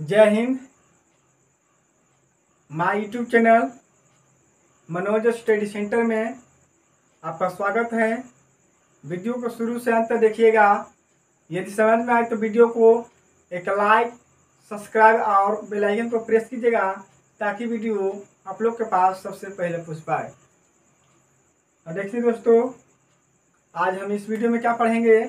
जय Hind. My YouTube channel Manoj study centre में आपका स्वागत है। वीडियो को शुरू से अंत तक देखिएगा। यदि समझ में आए तो वीडियो को एक लाइक, सब्सक्राइब और बेल आइकन को प्रेस कीजिएगा ताकि वीडियो आप लोग के पास सबसे पहले पहुंच पाए। और देखिए दोस्तों, आज हम इस वीडियो में क्या पढ़ेंगे।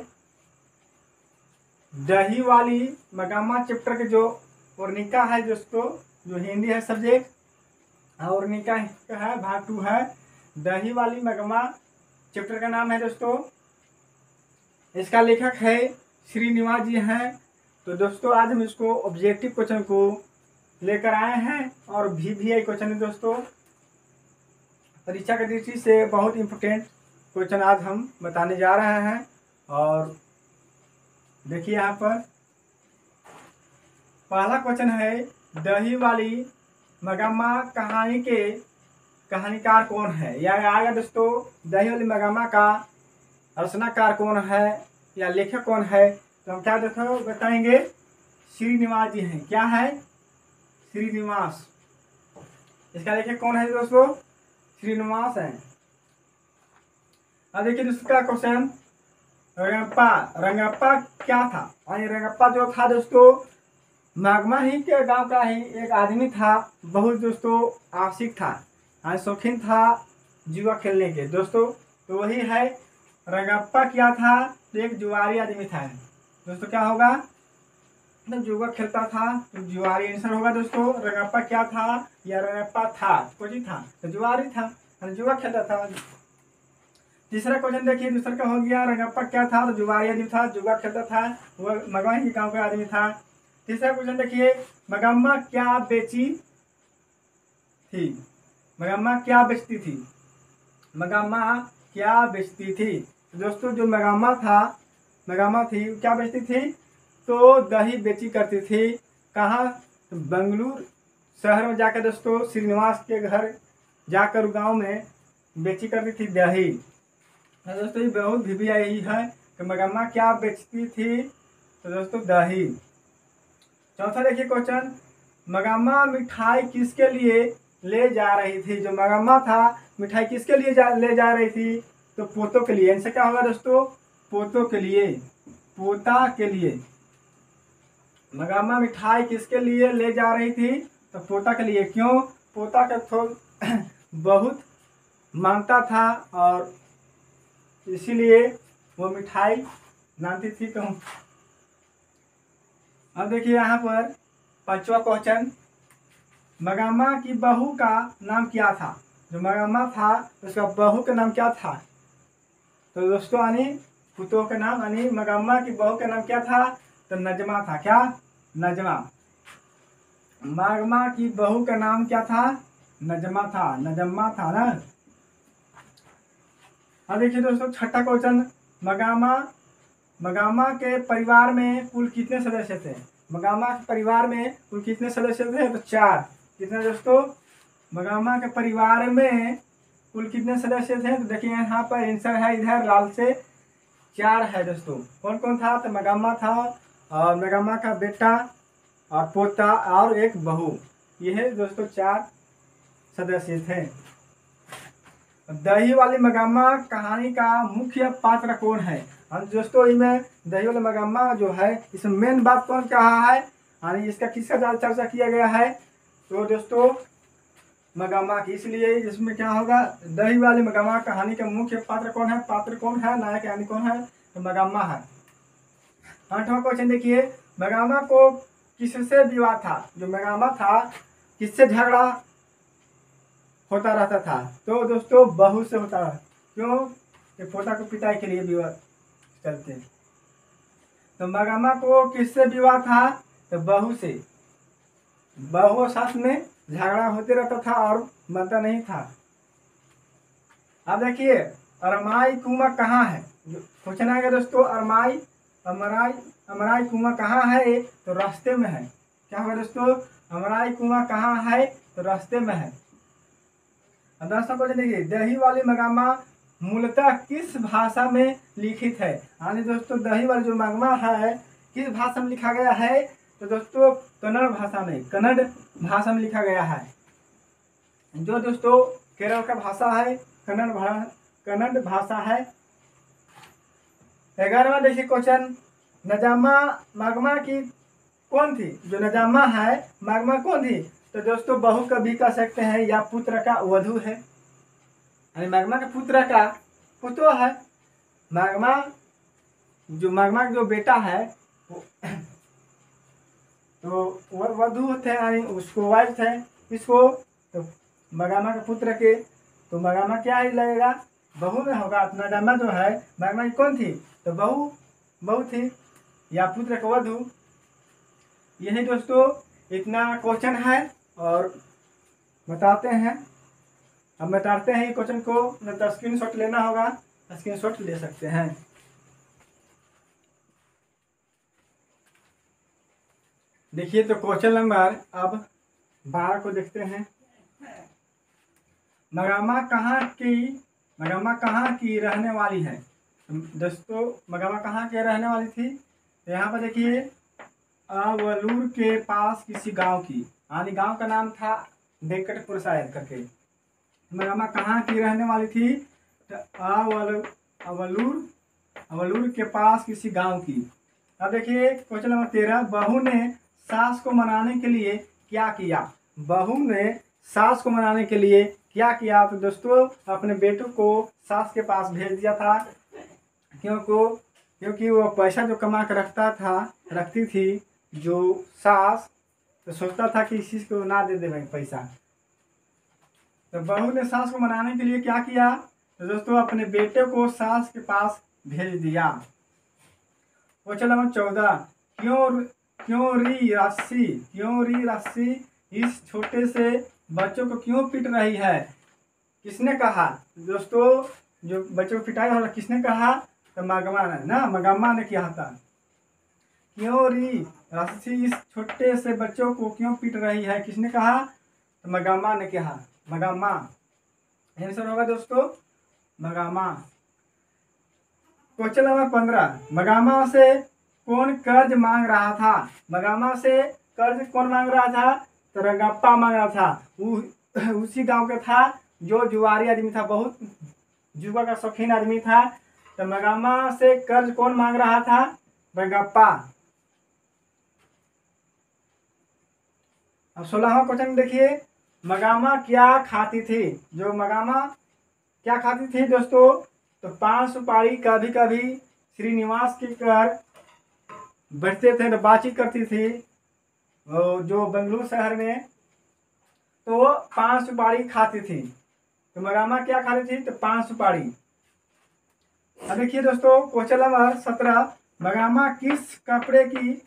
दही वाली मगामा चैप्टर के जो वर्णिका है दोस्तों, जो हिंदी है सब्जेक्ट, और वर्णिका है भाग 2 है। दही वाली मगामा चैप्टर का नाम है दोस्तों। इसका लेखक है श्रीनिवास जी हैं। तो दोस्तों आज हम इसको ऑब्जेक्टिव क्वेश्चन को लेकर आए हैं और VVI क्वेश्चन है दोस्तों। परीक्षा की दृष्टि से बहुत इंपोर्टेंट क्वेश्चन आज हम बताने जा रहे हैं। और देखिए यहाँ पर पहला क्वेश्चन है, दही वाली मगामा कहानी के कहानीकार कौन है। यह आएगा दोस्तों, दही वाली मगामा का रचनाकार कौन है या लेखक कौन है। तो हम क्या देखो बताएंगे, श्रीनिवास जी हैं। क्या है? श्रीनिवास। इसका लेखक कौन है दोस्तों? श्रीनिवास है। अब देखिए दूसरा क्वेश्चन, रंगप्पा। रंगप्पा क्या था? रंगप्पा जो था दोस्तों, मगमा ही के गांव का ही एक आदमी था। बहुत दोस्तों आशिक था, शौकीन था जुआ खेलने के दोस्तों। तो वही है रंगप्पा। क्या था? तो एक जुआरी आदमी था दोस्तों। क्या होगा? तो जुआ खेलता था तो जुआरी आंसर होगा दोस्तों। रंगप्पा क्या था या रंगप्पा था? कुछ ही था तो जुआरी था, जुआ खेलता था। तीसरा क्वेश्चन देखिए, दूसरा का हो गया, रंगप्पा क्या था? तो जुआरी आदमी था, जुआ खेलता था, वह मगमा ही गाँव का आदमी था। तीसरा क्वेश्चन देखिए, मगम्मा क्या बेची थी? मगम्मा क्या बेचती थी? मगम्मा क्या बेचती थी? तो दोस्तों जो मगम्मा थी क्या बेचती थी? तो दही बेची करती थी। कहाँ? तो बेंगलुरु शहर में जाकर दोस्तों, श्रीनिवास के घर जाकर गांव में बेची करती थी दही। तो दोस्तों ये बहुत VVI है कि मगम्मा क्या बेचती थी? तो दोस्तों दही। चौथा देखिए क्वेश्चन, मगम्मा मिठाई किसके लिए ले जा रही थी? जो मगम्मा था मिठाई किसके लिए ले जा रही थी? तो पोतों के लिए। इनसे क्या होगा दोस्तों? पोतों के लिए, पोता के लिए। मगम्मा मिठाई किसके लिए ले जा रही थी? तो पोता के लिए। क्यों? पोता का तो बहुत मांगता था और इसीलिए वो मिठाई लाती थी। तो अब देखिए यहाँ पर पांचवा क्वेश्चन, मगम्मा की बहू का नाम क्या था? जो मगम्मा था उसका बहू का नाम क्या था? तो दोस्तों पुतों का नाम मगम्मा की बहू का नाम क्या था? तो नजमा था। क्या? नजमा। मगम्मा की बहू का नाम क्या था? नजमा था, नजम्मा था ना। अब देखिए दोस्तों छठा क्वेश्चन, मगम्मा के परिवार में कुल कितने सदस्य थे? मगम्मा के परिवार में कुल कितने सदस्य थे? तो 4। कितने दोस्तों? मगम्मा के परिवार में कुल कितने सदस्य थे? तो देखिए यहाँ पर आंसर है इधर लाल से 4 है दोस्तों। कौन कौन था? तो मगम्मा था और मगम्मा का बेटा और पोता और एक बहू। ये है दोस्तों 4 सदस्य थे। दही वाली मगम्मा कहानी का मुख्य पात्र कौन है? दोस्तों इसमें दही वाली मगम्मा जो है, इसमें मेन बात कौन कहा है यानी इसका किसका ज्यादा चर्चा किया गया है? तो दोस्तों मगम्मा की। इसलिए इसमें क्या होगा, दही वाली मगम्मा कहानी का मुख्य पात्र कौन है? पात्र कौन है? नायक यानी कौन है? तो मगम्मा है। 8वां क्वेश्चन देखिए, मगम्मा को किससे विवाद था? जो मगम्मा था किससे झगड़ा होता रहता था? तो दोस्तों बहू से होता है। क्यों? कि पोता को पिटाई के लिए विवाद चलते। तो मगम्मा को किससे विवाद था? तो बहू से। बहू साथ में झगड़ा होते रहता था और बनता नहीं था। अब देखिए अरमाई कुआं कहाँ है? क्वेश्चन आएगा दोस्तों, अमराई कुआं कहाँ है? तो रास्ते में है। क्या होगा दोस्तों? अमराई कुआं कहाँ है? तो रास्ते में है। 10वां क्वेश्चन देखिए, दही वाली मगम्मा मूलतः किस भाषा में लिखित है? यानी दोस्तों दही वाली जो मगम्मा है किस भाषा में लिखा गया है? तो दोस्तों कन्नड़ भाषा में लिखा गया है। जो दोस्तों केरल का भाषा है कन्नड़ भाषा है। 11वां देखिए क्वेश्चन, नजामा मागमा की कौन थी? जो नजामा है मागमा कौन थी? तो दोस्तों बहु कभी कह सकते हैं या पुत्र का वधु है, यानी मागमा के पुत्र का पुतो है। मागमा का जो बेटा है तो वह वधु थे, यानी उसको वाइफ थे इसको, तो मागमा के पुत्र के, तो मागमा क्या ही लगेगा, बहू में होगा। तो नजामा जो है मागमा की कौन थी? तो बहू थी या पुत्र का वधु। यही दोस्तों इतना क्वेश्चन है और बताते हैं। अब बताते हैं क्वेश्चन को, न तो स्क्रीनशॉट लेना होगा, स्क्रीनशॉट ले सकते हैं। देखिए तो क्वेश्चन नंबर अब 12 को देखते हैं। मगामा कहाँ की रहने वाली है? दोस्तों मगामा कहाँ के रहने वाली थी? तो यहाँ पर देखिए अवलूर के पास किसी गांव की, यानी गांव का नाम था वेंकटपुर शायद करके। मगामा कहाँ की रहने वाली थी? तो अवलूर के पास किसी गांव की। अब देखिए क्वेश्चन नंबर 13, बहू ने सास को मनाने के लिए क्या किया? बहू ने सास को मनाने के लिए क्या किया? तो दोस्तों अपने बेटों को सास के पास भेज दिया था, क्योंकि वो पैसा जो कमा कर रखती थी जो सास, तो सोचता था कि इसी को ना दे भाई पैसा। तो बहू ने सास को मनाने के लिए क्या किया? तो दोस्तों अपने बेटे को सास के पास भेज दिया। क्वेश्चन नंबर 14, क्यों री राशि इस छोटे से बच्चों को क्यों पीट रही है? किसने कहा? दोस्तों जो बच्चों को पिटाई हो रहा किसने कहा? तो मगामा ने किया था। क्यों री राशि इस छोटे से बच्चों को क्यों पीट रही है, किसने कहा? तो मगामा ने कहा। मगामा आंसर होगा दोस्तों मगामा। क्वेश्चन नंबर 15, मगामा से कौन कर्ज मांग रहा था? मगामा से कर्ज कौन मांग रहा था? तो रंगप्पा मांग रहा था। उसी गांव का था जो जुआरी आदमी था, बहुत जुआ का शौकीन आदमी था। तो मगामा से कर्ज कौन मांग रहा था? रंगप्पा। अब 16वां क्वेश्चन देखिए, मगामा क्या खाती थी? जो मगामा क्या खाती थी दोस्तों? तो 5 सुपारी कभी कभी श्रीनिवास के घर बैठते थे तो बातचीत करती थी जो बेंगलुरु शहर में, तो वो 5 सुपारी खाती थी। तो मगामा क्या खाती थी? तो 5 सुपारी। अब देखिए दोस्तों क्वेश्चन नंबर 17, मगामा किस कपड़े की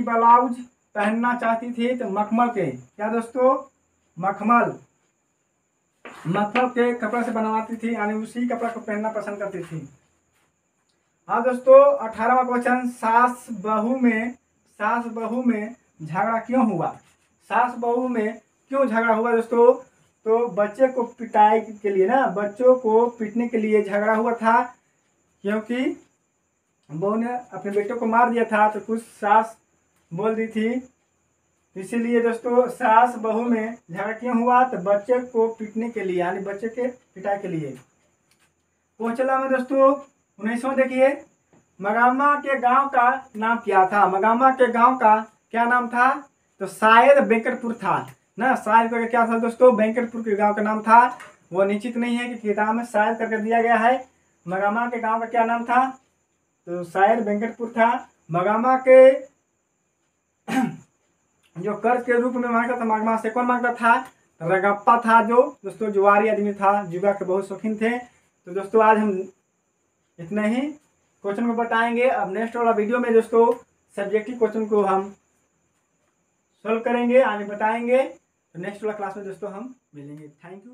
ब्लाउज पहनना चाहती थी? तो मखमल के, क्या दोस्तों? मखमल के कपड़े से बनवाती थी, यानी उसी कपड़ा को पहनना पसंद करती थी। हाँ दोस्तों 18वां क्वेश्चन, सास बहू में झगड़ा क्यों हुआ? सास बहू में क्यों झगड़ा हुआ दोस्तों? तो बच्चे को पिटाई के लिए ना, बच्चों को पीटने के लिए झगड़ा हुआ था, क्योंकि बहू ने अपने बेटों को मार दिया था, तो कुछ सास बोल दी थी, इसीलिए दोस्तों सास बहू में झगड़ा क्यों हुआ? तो बच्चे को पीटने के लिए, यानी बच्चे के पिटाई के लिए। क्वेश्चन में दोस्तों 19वां देखिए, मगामा के गांव का नाम क्या था? मगामा के गांव का क्या नाम था? तो शायद वेंकटपुर था ना, शायद करके क्या था दोस्तों? वेंकटपुर के गांव का नाम था। वो निश्चित नहीं है कि किताब में शायद करके दिया गया है। मगामा के गांव का क्या नाम था? तो शायद वेंकटपुर था। मगामा के जो कर्ज के रूप में मांगता था, मगामा से कौन मांगता था? रंगप्पा था, जो दोस्तों जुआरी आदमी था, जुआ के बहुत शौकीन थे। तो दोस्तों आज हम इतना ही क्वेश्चन को बताएंगे। अब नेक्स्ट वाला वीडियो में दोस्तों सब्जेक्टिव क्वेश्चन को हम सॉल्व करेंगे, आगे बताएंगे। तो नेक्स्ट वाला क्लास में दोस्तों हम मिलेंगे। Thank you.